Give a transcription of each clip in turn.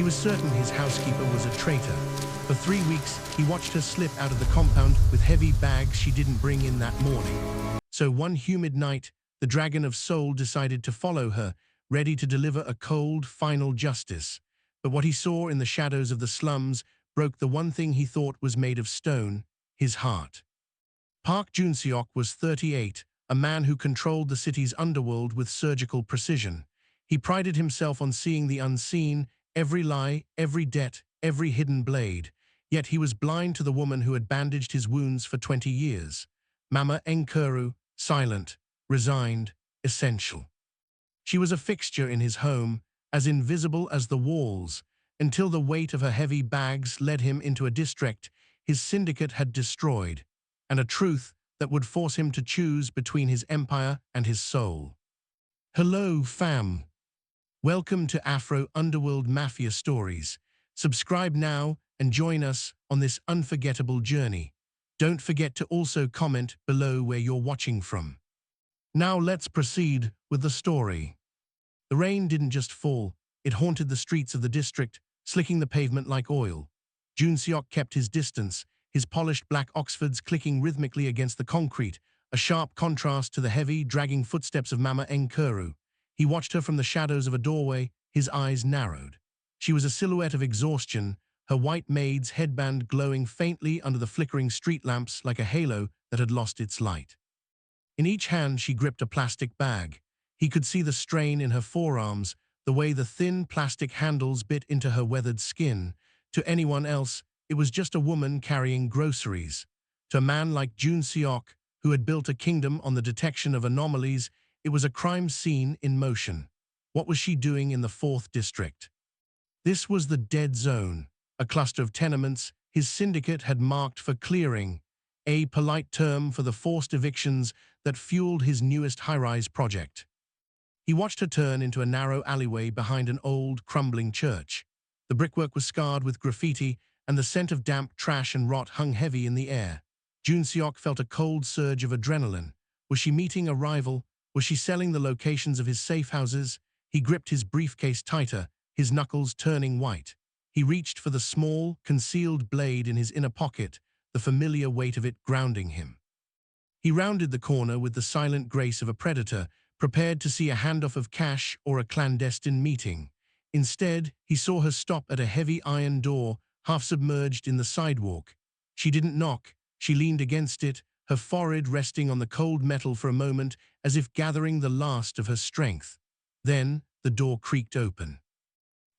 He was certain his housekeeper was a traitor. For 3 weeks, he watched her slip out of the compound with heavy bags she didn't bring in that morning. So one humid night, the Dragon of Seoul decided to follow her, ready to deliver a cold, final justice. But what he saw in the shadows of the slums broke the one thing he thought was made of stone, his heart. Park Joon-Seok was 38, a man who controlled the city's underworld with surgical precision. He prided himself on seeing the unseen, every lie, every debt, every hidden blade. Yet he was blind to the woman who had bandaged his wounds for 20 years. Mama Enkuru, silent, resigned, essential. She was a fixture in his home, as invisible as the walls, until the weight of her heavy bags led him into a district his syndicate had destroyed, and a truth that would force him to choose between his empire and his soul. Hello, fam. Welcome to Afro Underworld Mafia Stories. Subscribe now and join us on this unforgettable journey. Don't forget to also comment below where you're watching from. Now let's proceed with the story. The rain didn't just fall, it haunted the streets of the district, slicking the pavement like oil. Joon-Seok kept his distance, his polished black Oxfords clicking rhythmically against the concrete, a sharp contrast to the heavy, dragging footsteps of Mama Enkuru. He watched her from the shadows of a doorway, his eyes narrowed. She was a silhouette of exhaustion, her white maid's headband glowing faintly under the flickering street lamps like a halo that had lost its light. In each hand she gripped a plastic bag. He could see the strain in her forearms, the way the thin plastic handles bit into her weathered skin. To anyone else, it was just a woman carrying groceries. To a man like Joon-Seok, who had built a kingdom on the detection of anomalies, it was a crime scene in motion. What was she doing in the 4th district? This was the dead zone, a cluster of tenements his syndicate had marked for clearing, a polite term for the forced evictions that fueled his newest high-rise project. He watched her turn into a narrow alleyway behind an old, crumbling church. The brickwork was scarred with graffiti, and the scent of damp trash and rot hung heavy in the air. Joon-Seok felt a cold surge of adrenaline. Was she meeting a rival? Was she selling the locations of his safe houses? He gripped his briefcase tighter, his knuckles turning white. He reached for the small, concealed blade in his inner pocket, the familiar weight of it grounding him. He rounded the corner with the silent grace of a predator, prepared to see a handoff of cash or a clandestine meeting. Instead, he saw her stop at a heavy iron door, half submerged in the sidewalk. She didn't knock, she leaned against it, her forehead resting on the cold metal for a moment, as if gathering the last of her strength. Then, the door creaked open.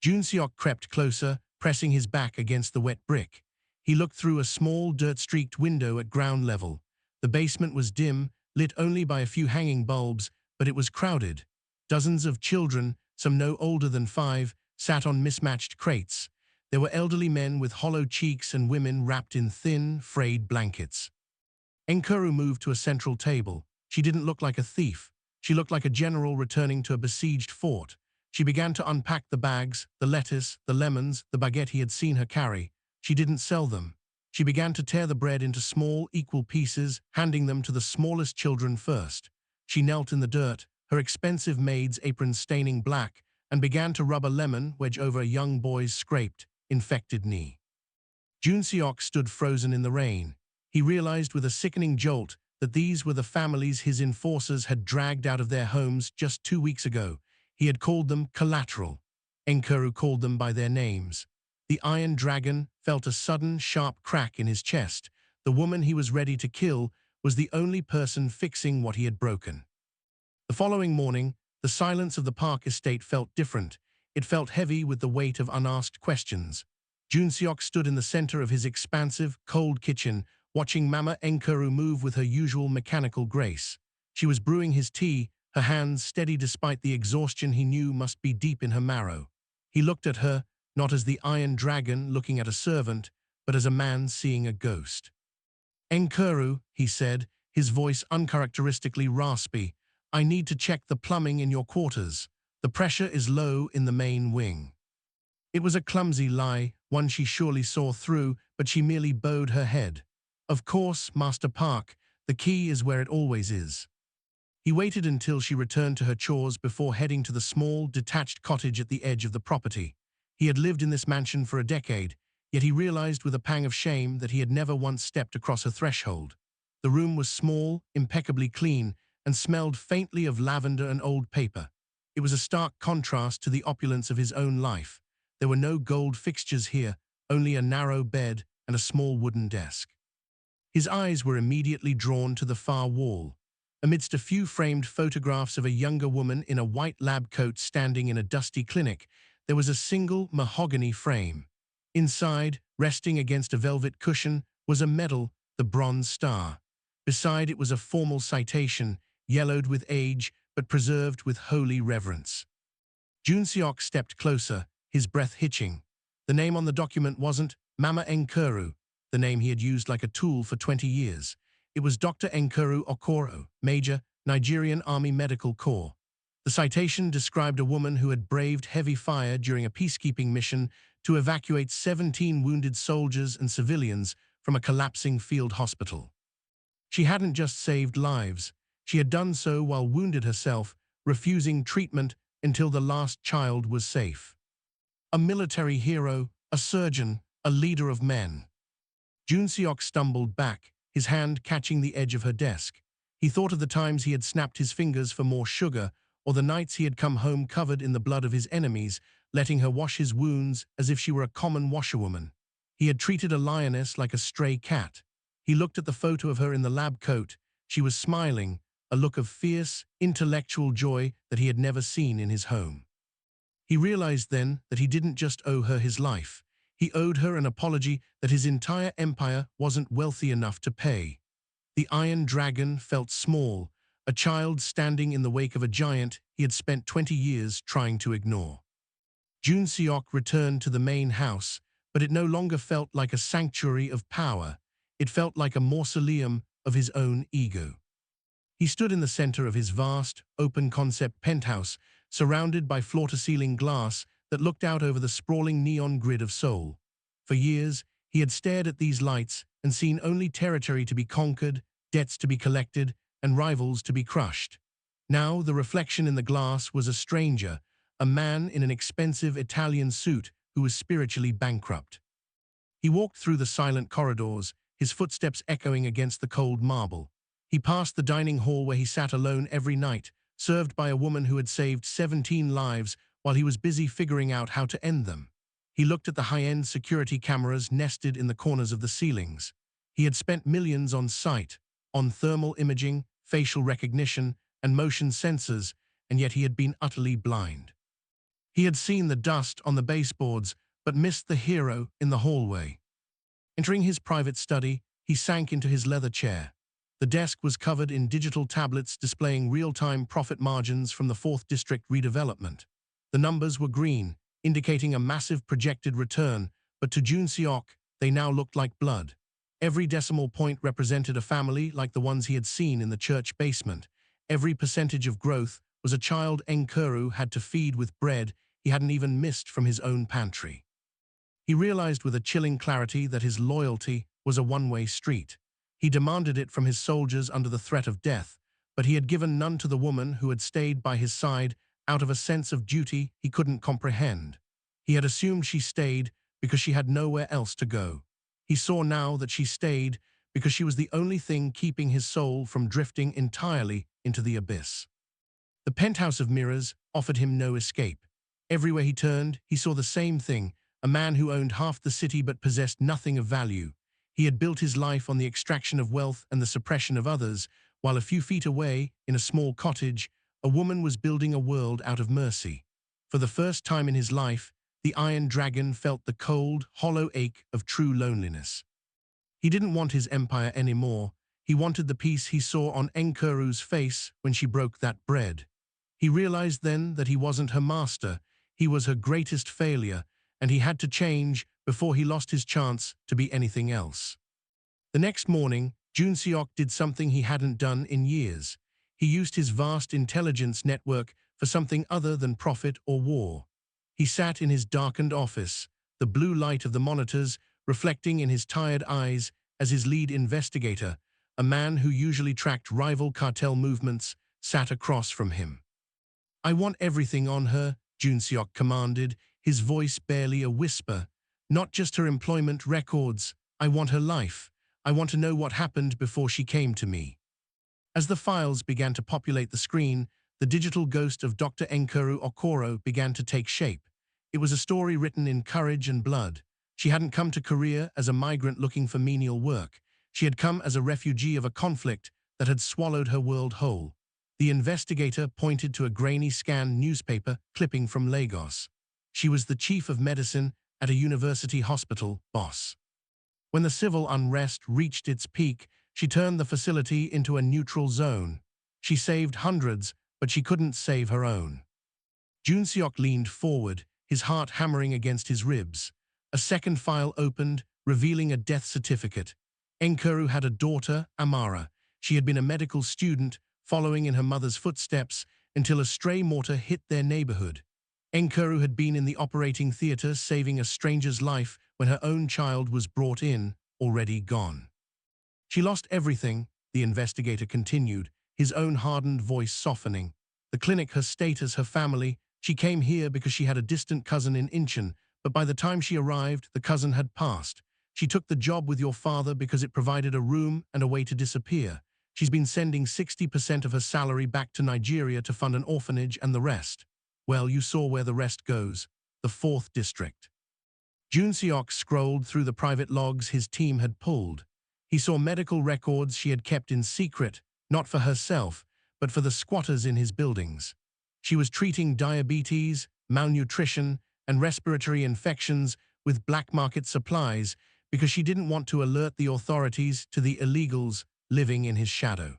Joon-Seok crept closer, pressing his back against the wet brick. He looked through a small, dirt-streaked window at ground level. The basement was dim, lit only by a few hanging bulbs, but it was crowded. Dozens of children, some no older than 5, sat on mismatched crates. There were elderly men with hollow cheeks and women wrapped in thin, frayed blankets. Enkuru moved to a central table. She didn't look like a thief. She looked like a general returning to a besieged fort. She began to unpack the bags, the lettuce, the lemons, the baguette he had seen her carry. She didn't sell them. She began to tear the bread into small, equal pieces, handing them to the smallest children first. She knelt in the dirt, her expensive maid's apron staining black, and began to rub a lemon wedge over a young boy's scraped, infected knee. Joon-Seok stood frozen in the rain. He realized with a sickening jolt that these were the families his enforcers had dragged out of their homes just 2 weeks ago. He had called them collateral. Enkuru called them by their names. The Iron Dragon felt a sudden, sharp crack in his chest. The woman he was ready to kill was the only person fixing what he had broken. The following morning, the silence of the Park estate felt different. It felt heavy with the weight of unasked questions. Joon-Seok stood in the center of his expansive, cold kitchen, watching Mama Enkuru move with her usual mechanical grace. She was brewing his tea, her hands steady despite the exhaustion he knew must be deep in her marrow. He looked at her, not as the Iron Dragon looking at a servant, but as a man seeing a ghost. "Enkuru," he said, his voice uncharacteristically raspy, "I need to check the plumbing in your quarters. The pressure is low in the main wing." It was a clumsy lie, one she surely saw through, but she merely bowed her head. "Of course, Master Park, the key is where it always is." He waited until she returned to her chores before heading to the small, detached cottage at the edge of the property. He had lived in this mansion for a decade, yet he realized with a pang of shame that he had never once stepped across her threshold. The room was small, impeccably clean, and smelled faintly of lavender and old paper. It was a stark contrast to the opulence of his own life. There were no gold fixtures here, only a narrow bed and a small wooden desk. His eyes were immediately drawn to the far wall. Amidst a few framed photographs of a younger woman in a white lab coat standing in a dusty clinic, there was a single mahogany frame. Inside, resting against a velvet cushion, was a medal, the Bronze Star. Beside it was a formal citation, yellowed with age but preserved with holy reverence. Joon-Seok stepped closer, his breath hitching. The name on the document wasn't Mama Nkuru, the name he had used like a tool for 20 years. It was Dr. Nkuru Okoro, Major, Nigerian Army Medical Corps. The citation described a woman who had braved heavy fire during a peacekeeping mission to evacuate 17 wounded soldiers and civilians from a collapsing field hospital. She hadn't just saved lives, she had done so while wounded herself, refusing treatment until the last child was safe. A military hero, a surgeon, a leader of men. Joon-Seok stumbled back, his hand catching the edge of her desk. He thought of the times he had snapped his fingers for more sugar, or the nights he had come home covered in the blood of his enemies, letting her wash his wounds as if she were a common washerwoman. He had treated a lioness like a stray cat. He looked at the photo of her in the lab coat. She was smiling, a look of fierce, intellectual joy that he had never seen in his home. He realized then that he didn't just owe her his life. He owed her an apology that his entire empire wasn't wealthy enough to pay. The Iron Dragon felt small, a child standing in the wake of a giant he had spent 20 years trying to ignore. Joon-Seok returned to the main house, but it no longer felt like a sanctuary of power. It felt like a mausoleum of his own ego. He stood in the center of his vast, open-concept penthouse, surrounded by floor-to-ceiling glass that looked out over the sprawling neon grid of Seoul. For years, he had stared at these lights and seen only territory to be conquered, debts to be collected, and rivals to be crushed. Now, the reflection in the glass was a stranger, a man in an expensive Italian suit who was spiritually bankrupt. He walked through the silent corridors, his footsteps echoing against the cold marble. He passed the dining hall where he sat alone every night, served by a woman who had saved 17 lives while he was busy figuring out how to end them. He looked at the high-end security cameras nested in the corners of the ceilings. He had spent millions on sight, on thermal imaging, facial recognition, and motion sensors, and yet he had been utterly blind. He had seen the dust on the baseboards, but missed the hero in the hallway. Entering his private study, he sank into his leather chair. The desk was covered in digital tablets displaying real-time profit margins from the 4th District redevelopment. The numbers were green, indicating a massive projected return, but to Joon-Seok, they now looked like blood. Every decimal point represented a family like the ones he had seen in the church basement. Every percentage of growth was a child Nkuru had to feed with bread he hadn't even missed from his own pantry. He realized with a chilling clarity that his loyalty was a one-way street. He demanded it from his soldiers under the threat of death, but he had given none to the woman who had stayed by his side out of a sense of duty he couldn't comprehend. He had assumed she stayed because she had nowhere else to go. He saw now that she stayed because she was the only thing keeping his soul from drifting entirely into the abyss. The penthouse of mirrors offered him no escape. Everywhere he turned, he saw the same thing, a man who owned half the city but possessed nothing of value. He had built his life on the extraction of wealth and the suppression of others, while a few feet away, in a small cottage, a woman was building a world out of mercy. For the first time in his life, the Iron Dragon felt the cold, hollow ache of true loneliness. He didn't want his empire anymore. He wanted the peace he saw on Nkuru's face when she broke that bread. He realized then that he wasn't her master. He was her greatest failure, and he had to change before he lost his chance to be anything else. The next morning, Joon-Seok did something he hadn't done in years. He used his vast intelligence network for something other than profit or war. He sat in his darkened office, the blue light of the monitors reflecting in his tired eyes as his lead investigator, a man who usually tracked rival cartel movements, sat across from him. "I want everything on her," Joon-Seok commanded, his voice barely a whisper. Not just her employment records. I want her life. I want to know what happened before she came to me. As the files began to populate the screen, the digital ghost of Dr. Enkuru Okoro began to take shape. It was a story written in courage and blood. She hadn't come to Korea as a migrant looking for menial work. She had come as a refugee of a conflict that had swallowed her world whole. The investigator pointed to a grainy scanned newspaper clipping from Lagos. She was the chief of medicine at a university hospital, boss. When the civil unrest reached its peak, she turned the facility into a neutral zone. She saved hundreds, but she couldn't save her own. Joon-Seok leaned forward, his heart hammering against his ribs. A second file opened, revealing a death certificate. Enkuru had a daughter, Amara. She had been a medical student, following in her mother's footsteps, until a stray mortar hit their neighborhood. Enkuru had been in the operating theater saving a stranger's life when her own child was brought in, already gone. She lost everything, the investigator continued, his own hardened voice softening. The clinic, her status, her family. She came here because she had a distant cousin in Incheon, but by the time she arrived, the cousin had passed. She took the job with your father because it provided a room and a way to disappear. She's been sending 60% of her salary back to Nigeria to fund an orphanage and the rest. Well, you saw where the rest goes, the 4th district. Joon-Seok scrolled through the private logs his team had pulled. He saw medical records she had kept in secret, not for herself, but for the squatters in his buildings. She was treating diabetes, malnutrition, and respiratory infections with black market supplies because she didn't want to alert the authorities to the illegals living in his shadow.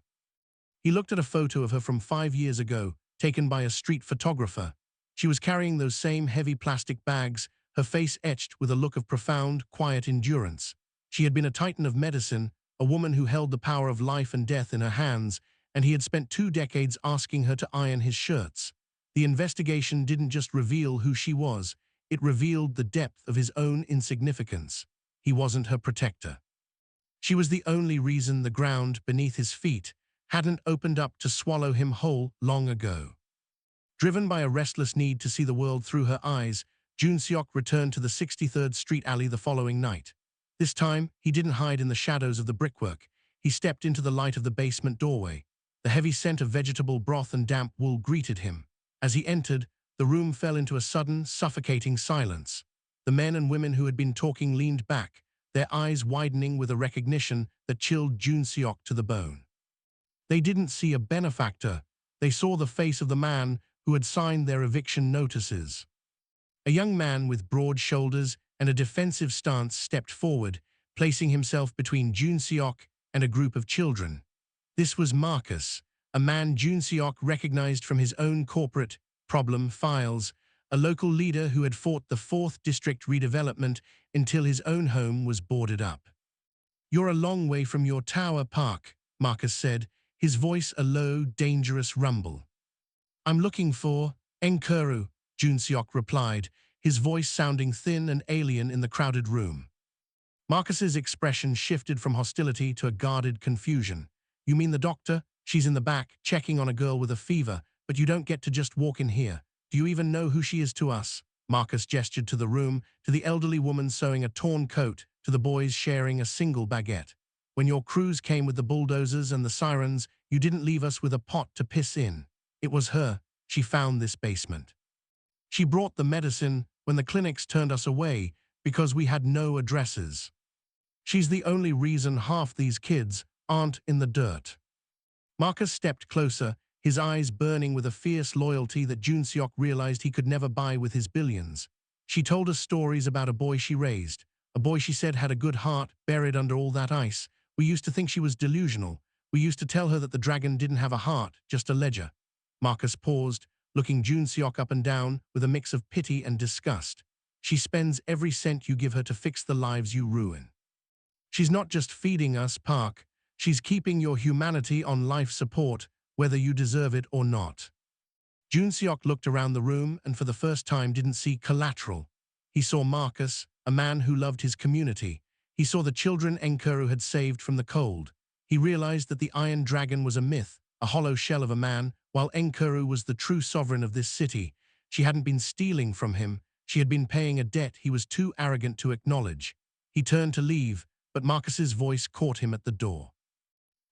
He looked at a photo of her from 5 years ago, taken by a street photographer. She was carrying those same heavy plastic bags, her face etched with a look of profound, quiet endurance. She had been a titan of medicine, a woman who held the power of life and death in her hands, and he had spent 2 decades asking her to iron his shirts. The investigation didn't just reveal who she was, it revealed the depth of his own insignificance. He wasn't her protector. She was the only reason the ground beneath his feet hadn't opened up to swallow him whole long ago. Driven by a restless need to see the world through her eyes, Joon-Seok returned to the 63rd Street alley the following night. This time, he didn't hide in the shadows of the brickwork. He stepped into the light of the basement doorway. The heavy scent of vegetable broth and damp wool greeted him. As he entered, the room fell into a sudden, suffocating silence. The men and women who had been talking leaned back, their eyes widening with a recognition that chilled Joon-Seok to the bone. They didn't see a benefactor. They saw the face of the man who had signed their eviction notices. A young man with broad shoulders and a defensive stance stepped forward, placing himself between Joon-Seok and a group of children. This was Marcus, a man Joon-Seok recognized from his own corporate problem files, a local leader who had fought the 4th District redevelopment until his own home was boarded up. "You're a long way from your tower, Park," Marcus said, his voice a low, dangerous rumble. "I'm looking for Enkuru," Joon-Seok replied, his voice sounding thin and alien in the crowded room. Marcus's expression shifted from hostility to a guarded confusion. "You mean the doctor? She's in the back, checking on a girl with a fever, but you don't get to just walk in here. Do you even know who she is to us?" Marcus gestured to the room, to the elderly woman sewing a torn coat, to the boys sharing a single baguette. "When your crews came with the bulldozers and the sirens, you didn't leave us with a pot to piss in. It was her. She found this basement. She brought the medicine when the clinics turned us away because we had no addresses. She's the only reason half these kids aren't in the dirt." Marcus stepped closer, his eyes burning with a fierce loyalty that Joon-Seok realized he could never buy with his billions. "She told us stories about a boy she raised, a boy she said had a good heart buried under all that ice. We used to think she was delusional. We used to tell her that the dragon didn't have a heart, just a ledger." Marcus paused, looking Joon-Seok up and down with a mix of pity and disgust. "She spends every cent you give her to fix the lives you ruin. She's not just feeding us, Park. She's keeping your humanity on life support, whether you deserve it or not." Joon-Seok looked around the room and for the first time didn't see collateral. He saw Marcus, a man who loved his community. He saw the children Enkuru had saved from the cold. He realized that the Iron Dragon was a myth, a hollow shell of a man, while Enkuru was the true sovereign of this city. She hadn't been stealing from him. She had been paying a debt he was too arrogant to acknowledge. He turned to leave, but Marcus's voice caught him at the door.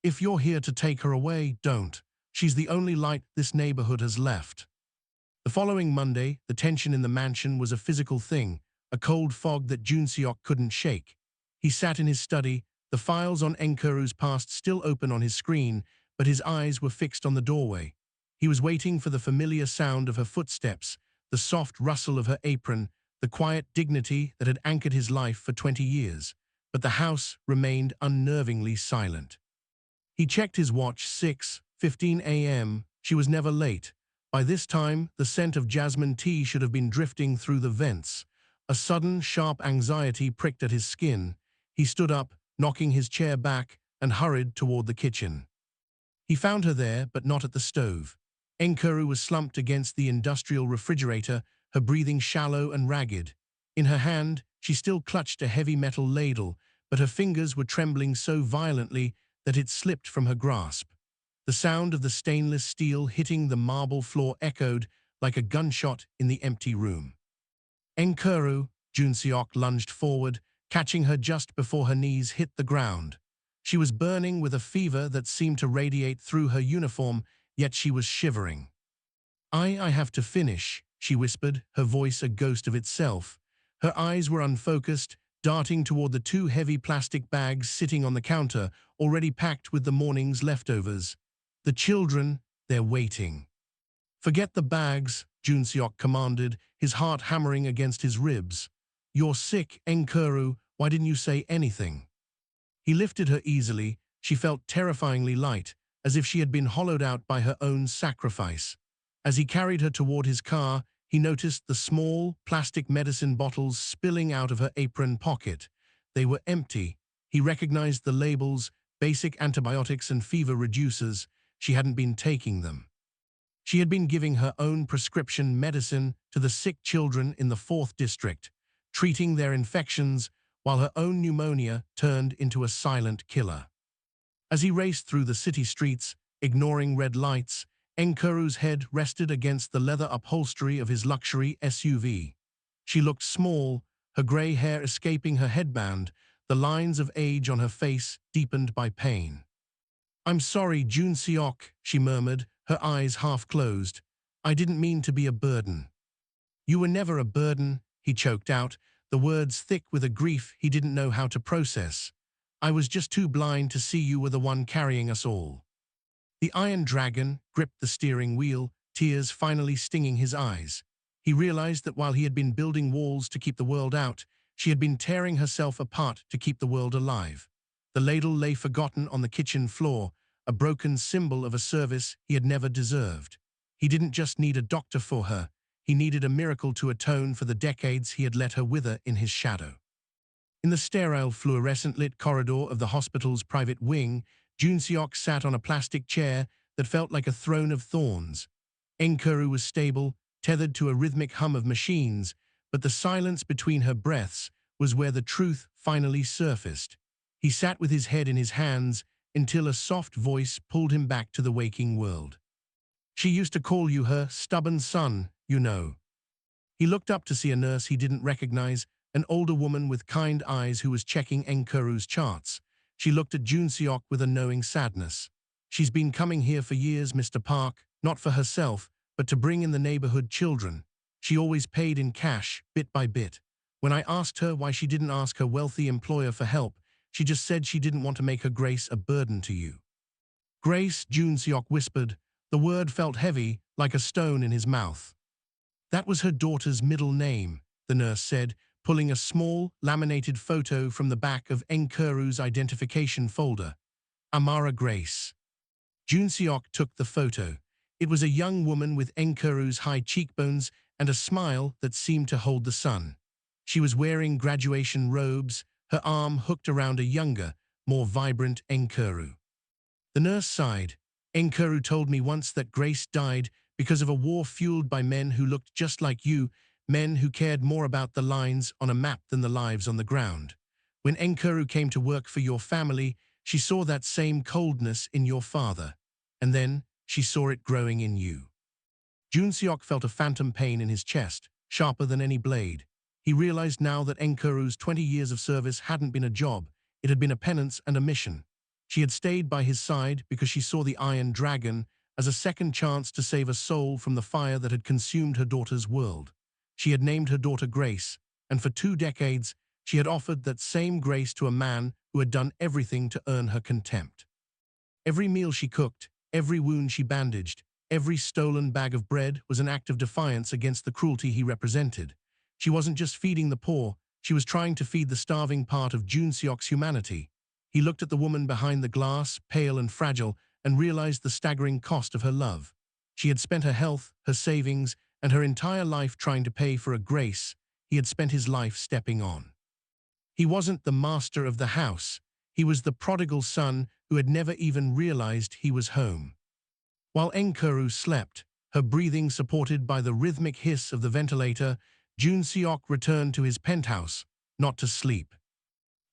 "If you're here to take her away, don't. She's the only light this neighborhood has left." The following Monday, the tension in the mansion was a physical thing, a cold fog that Joon-Seok couldn't shake. He sat in his study, the files on Enkuru's past still open on his screen, but his eyes were fixed on the doorway. He was waiting for the familiar sound of her footsteps, the soft rustle of her apron, the quiet dignity that had anchored his life for 20 years. But the house remained unnervingly silent. He checked his watch. 6:15 a.m. She was never late. By this time, the scent of jasmine tea should have been drifting through the vents. A sudden, sharp anxiety pricked at his skin. He stood up, knocking his chair back, and hurried toward the kitchen. He found her there, but not at the stove. Enkuru was slumped against the industrial refrigerator, her breathing shallow and ragged. In her hand, she still clutched a heavy metal ladle, but her fingers were trembling so violently that it slipped from her grasp. The sound of the stainless steel hitting the marble floor echoed like a gunshot in the empty room. "Enkuru," Joon-Seok lunged forward, catching her just before her knees hit the ground. She was burning with a fever that seemed to radiate through her uniform, yet she was shivering. I have to finish," she whispered, her voice a ghost of itself. Her eyes were unfocused, darting toward the two heavy plastic bags sitting on the counter, already packed with the morning's leftovers. "The children, they're waiting." "Forget the bags," Joon-Seok commanded, his heart hammering against his ribs. "You're sick, Enkuru. Why didn't you say anything?" He lifted her easily. She felt terrifyingly light, as if she had been hollowed out by her own sacrifice. As he carried her toward his car, he noticed the small, plastic medicine bottles spilling out of her apron pocket. They were empty. He recognized the labels, basic antibiotics and fever reducers. She hadn't been taking them. She had been giving her own prescription medicine to the sick children in the 4th district, treating their infections while her own pneumonia turned into a silent killer. As he raced through the city streets, ignoring red lights, Enkuru's head rested against the leather upholstery of his luxury SUV. She looked small, her gray hair escaping her headband, the lines of age on her face deepened by pain. "I'm sorry, Joon-Seok," she murmured, her eyes half closed. "I didn't mean to be a burden." "You were never a burden," he choked out, the words thick with a grief he didn't know how to process. "I was just too blind to see you were the one carrying us all." The Iron Dragon gripped the steering wheel, tears finally stinging his eyes. He realized that while he had been building walls to keep the world out, she had been tearing herself apart to keep the world alive. The ladle lay forgotten on the kitchen floor, a broken symbol of a service he had never deserved. He didn't just need a doctor for her, he needed a miracle to atone for the decades he had let her wither in his shadow. In the sterile, fluorescent-lit corridor of the hospital's private wing, Joon-Seok sat on a plastic chair that felt like a throne of thorns. Enkuru was stable, tethered to a rhythmic hum of machines, but the silence between her breaths was where the truth finally surfaced. He sat with his head in his hands until a soft voice pulled him back to the waking world. "She used to call you her stubborn son, you know." He looked up to see a nurse he didn't recognize, an older woman with kind eyes who was checking Enkuru's charts. She looked at Joon-Seok with a knowing sadness. "She's been coming here for years, Mr. Park, not for herself, but to bring in the neighborhood children. She always paid in cash, bit by bit. When I asked her why she didn't ask her wealthy employer for help, she just said she didn't want to make her Grace a burden to you." "Grace," Joon-Seok whispered. The word felt heavy, like a stone in his mouth. "That was her daughter's middle name," the nurse said, pulling a small, laminated photo from the back of Enkuru's identification folder. "Amara Grace." Joon-Seok took the photo. It was a young woman with Enkuru's high cheekbones and a smile that seemed to hold the sun. She was wearing graduation robes, her arm hooked around a younger, more vibrant Enkuru. The nurse sighed. "Enkuru told me once that Grace died because of a war fueled by men who looked just like you, men who cared more about the lines on a map than the lives on the ground. When Enkuru came to work for your family, she saw that same coldness in your father. And then she saw it growing in you." Joon-Seok felt a phantom pain in his chest. sharper than any blade. He realized now that Enkuru's 20 years of service hadn't been a job, it had been a penance and a mission. She had stayed by his side because she saw the Iron Dragon as a second chance to save a soul from the fire that had consumed her daughter's world. She had named her daughter Grace, and for 2 decades, she had offered that same grace to a man who had done everything to earn her contempt. Every meal she cooked, every wound she bandaged, every stolen bag of bread was an act of defiance against the cruelty he represented. She wasn't just feeding the poor, she was trying to feed the starving part of Joon-Seok's humanity. He looked at the woman behind the glass, pale and fragile, and realized the staggering cost of her love. She had spent her health, her savings, and her entire life trying to pay for a grace he had spent his life stepping on. He wasn't the master of the house. He was the prodigal son who had never even realized he was home. While Enkuru slept, her breathing supported by the rhythmic hiss of the ventilator, Joon-Seok returned to his penthouse, not to sleep,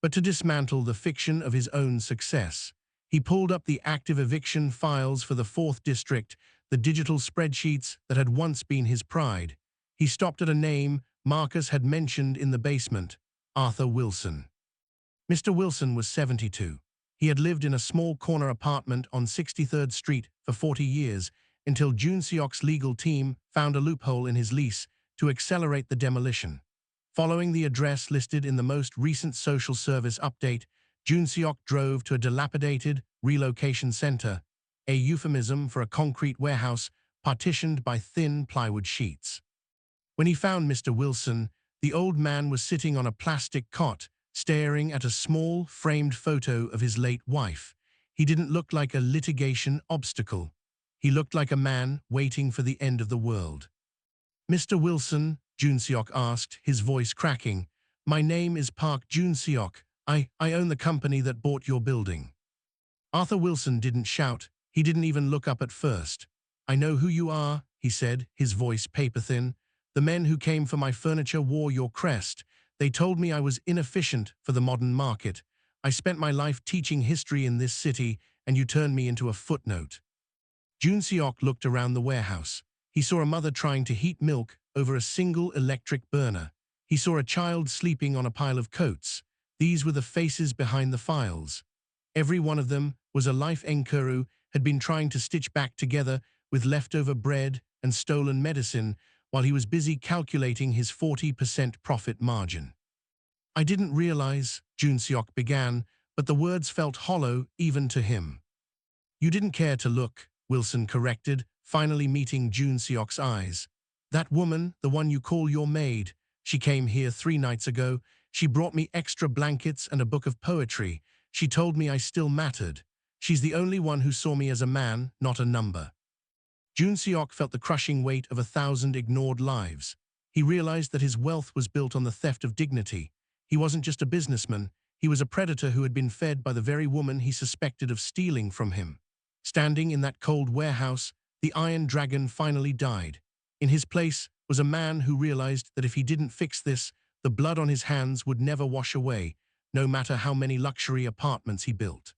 but to dismantle the fiction of his own success. He pulled up the active eviction files for the 4th District, the digital spreadsheets that had once been his pride. He stopped at a name Marcus had mentioned in the basement, Arthur Wilson. Mr. Wilson was 72. He had lived in a small corner apartment on 63rd Street for 40 years until Joon-Seok's legal team found a loophole in his lease to accelerate the demolition. Following the address listed in the most recent social service update, Joon-Seok drove to a dilapidated relocation center, a euphemism for a concrete warehouse partitioned by thin plywood sheets. When he found Mr. Wilson, the old man was sitting on a plastic cot, staring at a small, framed photo of his late wife. He didn't look like a litigation obstacle. He looked like a man waiting for the end of the world. "Mr. Wilson," Joon-Seok asked, his voice cracking, "my name is Park Joon-Seok. I own the company that bought your building." Arthur Wilson didn't shout. He didn't even look up at first. "I know who you are," he said, his voice paper-thin. "The men who came for my furniture wore your crest. They told me I was inefficient for the modern market. I spent my life teaching history in this city, and you turned me into a footnote." Joon-Seok looked around the warehouse. He saw a mother trying to heat milk over a single electric burner. He saw a child sleeping on a pile of coats. These were the faces behind the files. Every one of them was a life Enkuru had been trying to stitch back together with leftover bread and stolen medicine while he was busy calculating his 40% profit margin. "I didn't realize," Joon-Seok began, but the words felt hollow even to him. "You didn't care to look," Wilson corrected, finally meeting Joon-Seok's eyes. "That woman, the one you call your maid, she came here 3 nights ago. She brought me extra blankets and a book of poetry. She told me I still mattered. She's the only one who saw me as a man, not a number." Joon-Seok felt the crushing weight of 1,000 ignored lives. He realized that his wealth was built on the theft of dignity. He wasn't just a businessman, he was a predator who had been fed by the very woman he suspected of stealing from him. Standing in that cold warehouse, the Iron Dragon finally died. In his place was a man who realized that if he didn't fix this, the blood on his hands would never wash away, no matter how many luxury apartments he built.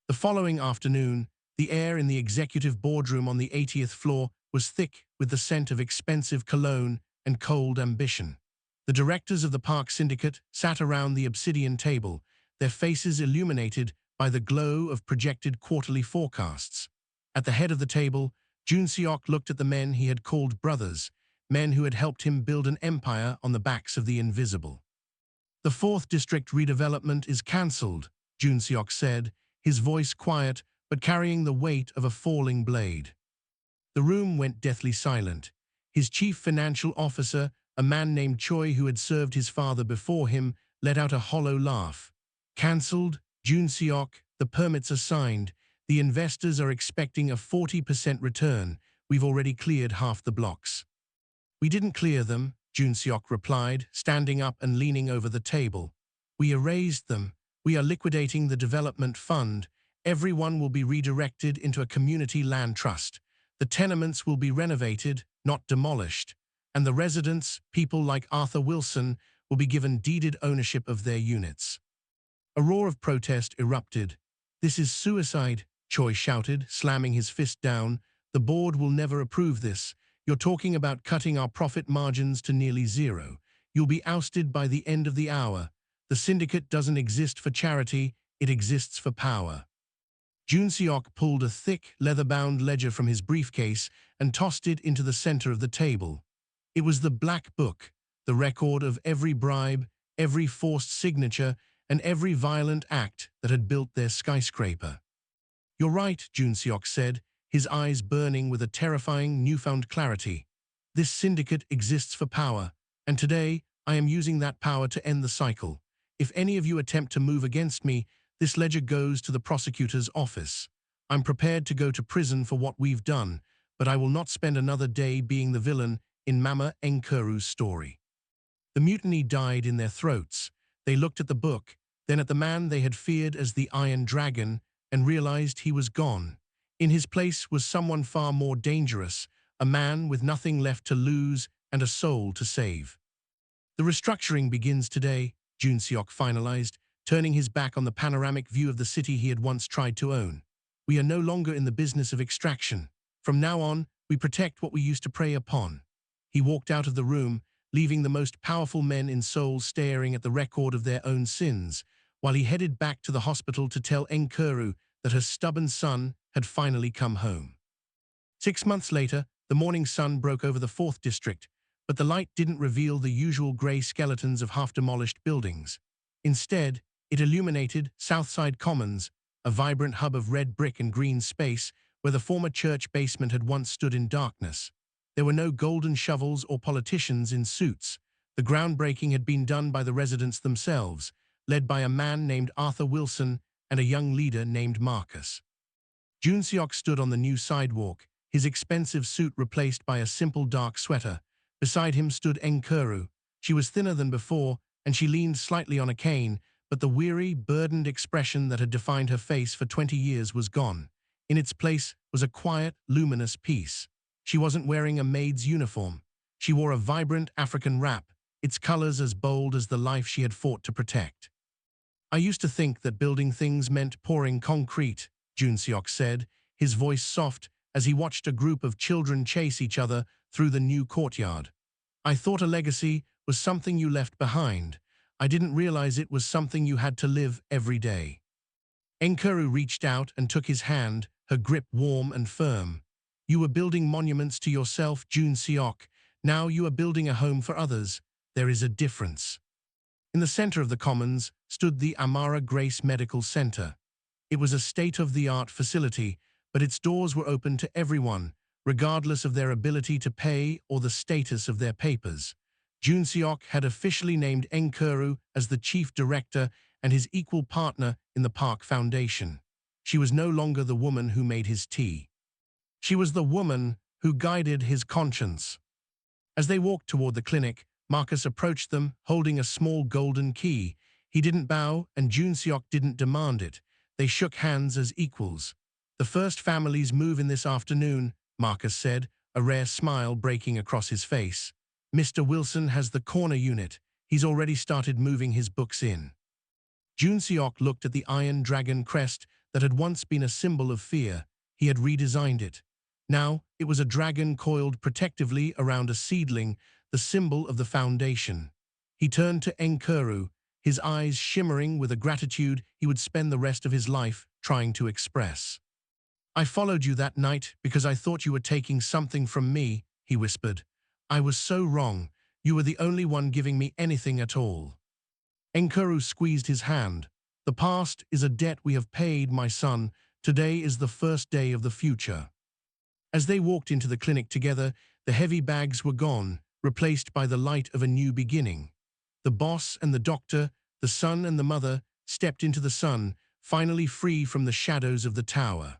The following afternoon, the air in the executive boardroom on the 80th floor was thick with the scent of expensive cologne and cold ambition. The directors of the Park Syndicate sat around the obsidian table, their faces illuminated by the glow of projected quarterly forecasts. At the head of the table, Joon-Seok looked at the men he had called brothers, men who had helped him build an empire on the backs of the invisible. "The 4th District redevelopment is cancelled," Joon-Seok said, his voice quiet but carrying the weight of a falling blade. The room went deathly silent. His chief financial officer, a man named Choi who had served his father before him, let out a hollow laugh. "Cancelled, Joon-Seok, the permits are signed. The investors are expecting a 40% return. We've already cleared half the blocks." "We didn't clear them," Joon-Seok replied, standing up and leaning over the table. "We erased them. We are liquidating the development fund. Everyone will be redirected into a community land trust. The tenements will be renovated, not demolished. And the residents, people like Arthur Wilson, will be given deeded ownership of their units." A roar of protest erupted. "This is suicide," Choi shouted, slamming his fist down. "The board will never approve this. You're talking about cutting our profit margins to nearly zero. You'll be ousted by the end of the hour. The syndicate doesn't exist for charity, it exists for power. Joon-Seok pulled a thick, leather-bound ledger from his briefcase and tossed it into the center of the table. It was the Black Book, the record of every bribe, every forced signature, and every violent act that had built their skyscraper. "You're right," Joon-Seok said, his eyes burning with a terrifying newfound clarity. "This syndicate exists for power, and today I am using that power to end the cycle. If any of you attempt to move against me, this ledger goes to the prosecutor's office. I'm prepared to go to prison for what we've done, but I will not spend another day being the villain in Mama Enkuru's story." The mutiny died in their throats. They looked at the book, then at the man they had feared as the Iron Dragon, and realized he was gone. In his place was someone far more dangerous, a man with nothing left to lose and a soul to save. "The restructuring begins today," Joon-Seok finalized, turning his back on the panoramic view of the city he had once tried to own. "We are no longer in the business of extraction. From now on, we protect what we used to prey upon." He walked out of the room, leaving the most powerful men in Seoul staring at the record of their own sins, while he headed back to the hospital to tell Enkuru that her stubborn son had finally come home. 6 months later, the morning sun broke over the 4th district, but the light didn't reveal the usual grey skeletons of half-demolished buildings. Instead, it illuminated Southside Commons, a vibrant hub of red brick and green space where the former church basement had once stood in darkness. There were no golden shovels or politicians in suits. The groundbreaking had been done by the residents themselves, led by a man named Arthur Wilson and a young leader named Marcus. Joon-Seok stood on the new sidewalk, his expensive suit replaced by a simple dark sweater. Beside him stood Enkuru. She was thinner than before, and she leaned slightly on a cane, but the weary, burdened expression that had defined her face for 20 years was gone. In its place was a quiet, luminous peace. She wasn't wearing a maid's uniform. She wore a vibrant African wrap, its colors as bold as the life she had fought to protect. "I used to think that building things meant pouring concrete," Joon-Seok said, his voice soft as he watched a group of children chase each other through the new courtyard. "I thought a legacy was something you left behind. I didn't realize it was something you had to live every day." Enkuru reached out and took his hand, her grip warm and firm. "You were building monuments to yourself, Joon-Seok. Now you are building a home for others. There is a difference." In the center of the Commons stood the Amara Grace Medical Center. It was a state-of-the-art facility, but its doors were open to everyone, regardless of their ability to pay or the status of their papers. Joon-Seok had officially named Enkuru as the chief director and his equal partner in the Park Foundation. She was no longer the woman who made his tea. She was the woman who guided his conscience. As they walked toward the clinic, Marcus approached them, holding a small golden key. He didn't bow, and Joon-Seok didn't demand it. They shook hands as equals. "The first families move in this afternoon," Marcus said, a rare smile breaking across his face. "Mr. Wilson has the corner unit. He's already started moving his books in." Joon-Seok looked at the Iron Dragon crest that had once been a symbol of fear. He had redesigned it. Now it was a dragon coiled protectively around a seedling, the symbol of the foundation. He turned to Enkuru, his eyes shimmering with a gratitude he would spend the rest of his life trying to express. "I followed you that night because I thought you were taking something from me," he whispered. "I was so wrong. You were the only one giving me anything at all." Enkuru squeezed his hand. "The past is a debt we have paid, my son. Today is the first day of the future." As they walked into the clinic together, the heavy bags were gone, replaced by the light of a new beginning. The boss and the doctor, the son and the mother, stepped into the sun, finally free from the shadows of the tower.